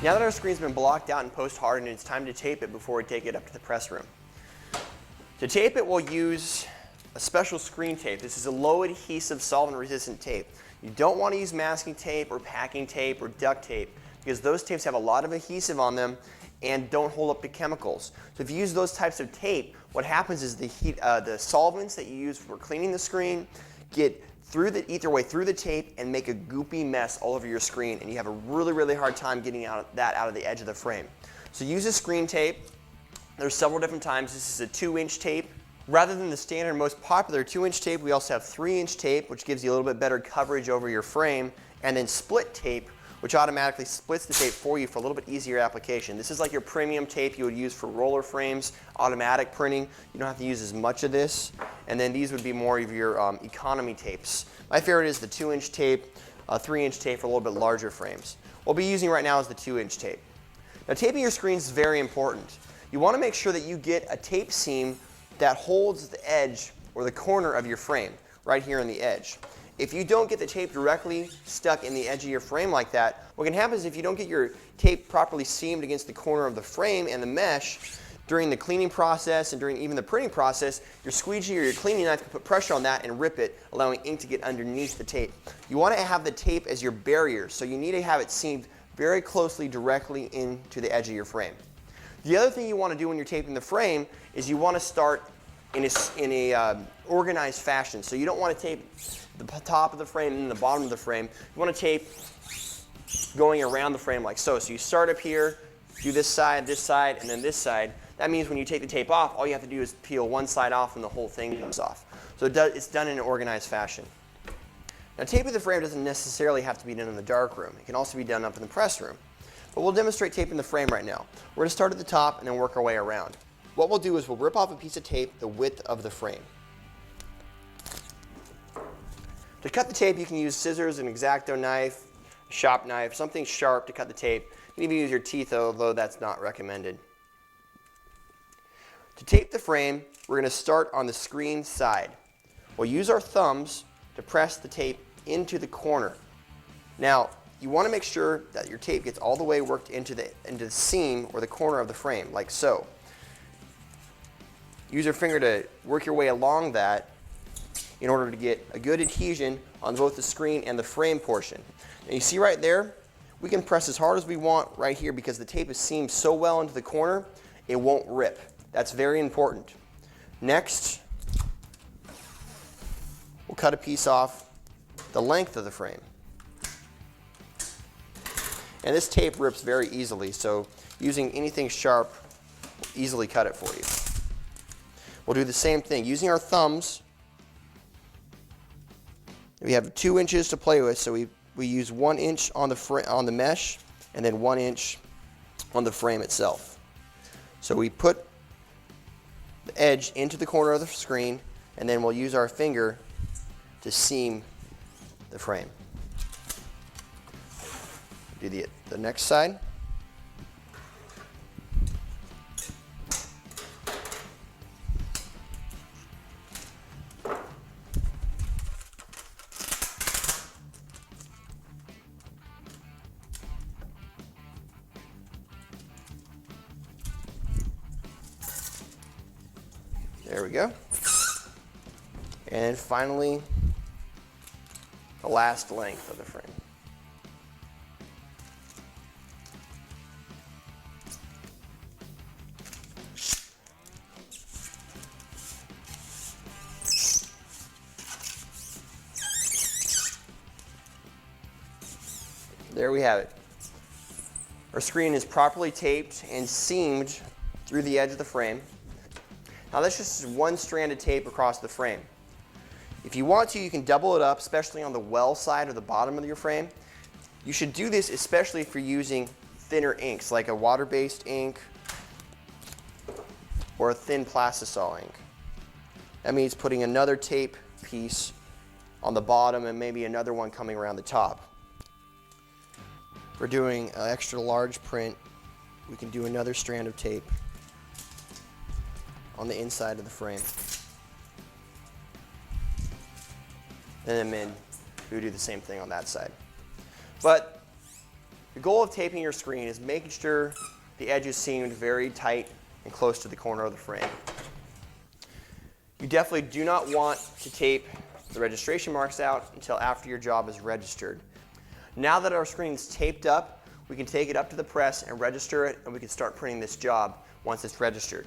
Now that our screen's been blocked out and post-hardened, it's time to tape it before we take it up to the press room. To tape it, we'll use a special screen tape. This is a low adhesive solvent-resistant tape. You don't want to use masking tape or packing tape or duct tape because those tapes have a lot of adhesive on them and don't hold up to chemicals. So if you use those types of tape, what happens is the solvents that you use for cleaning the screen eat their way through the tape and make a goopy mess all over your screen, and you have a really, really hard time getting that out of the edge of the frame. So use a screen tape. There's several different types. This is a 2-inch tape. Rather than the standard most popular 2-inch tape, we also have 3-inch tape, which gives you a little bit better coverage over your frame, and then split tape, which automatically splits the tape for you for a little bit easier application. This is like your premium tape you would use for roller frames, automatic printing. You don't have to use as much of this. And then these would be more of your economy tapes. My favorite is the 2-inch tape, 3-inch tape for a little bit larger frames. What we'll be using right now is the 2-inch tape. Now, taping your screens is very important. You want to make sure that you get a tape seam that holds the edge or the corner of your frame, right here on the edge. If you don't get the tape directly stuck in the edge of your frame like that, what can happen is if you don't get your tape properly seamed against the corner of the frame and the mesh, during the cleaning process and during even the printing process, your squeegee or your cleaning knife can put pressure on that and rip it, allowing ink to get underneath the tape. You want to have the tape as your barrier, so you need to have it seamed very closely directly into the edge of your frame. The other thing you want to do when you're taping the frame is you want to start in a organized fashion. So you don't want to tape the top of the frame and the bottom of the frame. You want to tape going around the frame like so. So you start up here, do this side, and then this side. That means when you take the tape off, all you have to do is peel one side off and the whole thing comes off. So it's done in an organized fashion. Now, taping the frame doesn't necessarily have to be done in the dark room. It can also be done up in the press room. But we'll demonstrate taping the frame right now. We're going to start at the top and then work our way around. What we'll do is we'll rip off a piece of tape the width of the frame. To cut the tape, you can use scissors, an X-Acto knife, a shop knife, something sharp to cut the tape. You can even use your teeth, although that's not recommended. To tape the frame, we're going to start on the screen side. We'll use our thumbs to press the tape into the corner. Now, you want to make sure that your tape gets all the way worked into the seam or the corner of the frame, like so. Use your finger to work your way along that in order to get a good adhesion on both the screen and the frame portion. Now you see right there, we can press as hard as we want right here because the tape is seamed so well into the corner, it won't rip. That's very important. Next, we'll cut a piece off the length of the frame. And this tape rips very easily, so using anything sharp will easily cut it for you. We'll do the same thing. Using our thumbs, we have 2 inches to play with, so we use 1 inch on the mesh and then 1 inch on the frame itself. So we put the edge into the corner of the screen, and then we'll use our finger to seam the frame. Do the next side. There we go. And finally, the last length of the frame. There we have it. Our screen is properly taped and seamed through the edge of the frame. Now that's just one strand of tape across the frame. If you want to, you can double it up, especially on the well side or the bottom of your frame. You should do this especially if you're using thinner inks, like a water-based ink or a thin plastisol ink. That means putting another tape piece on the bottom and maybe another one coming around the top. If we're doing an extra large print, we can do another strand of tape on the inside of the frame. And then we do the same thing on that side. But The goal of taping your screen is making sure the edges seem very tight and close to the corner of the frame. You definitely do not want to tape the registration marks out until after your job is registered. Now that our screen is taped up, we can take it up to the press and register it, and we can start printing this job once it's registered.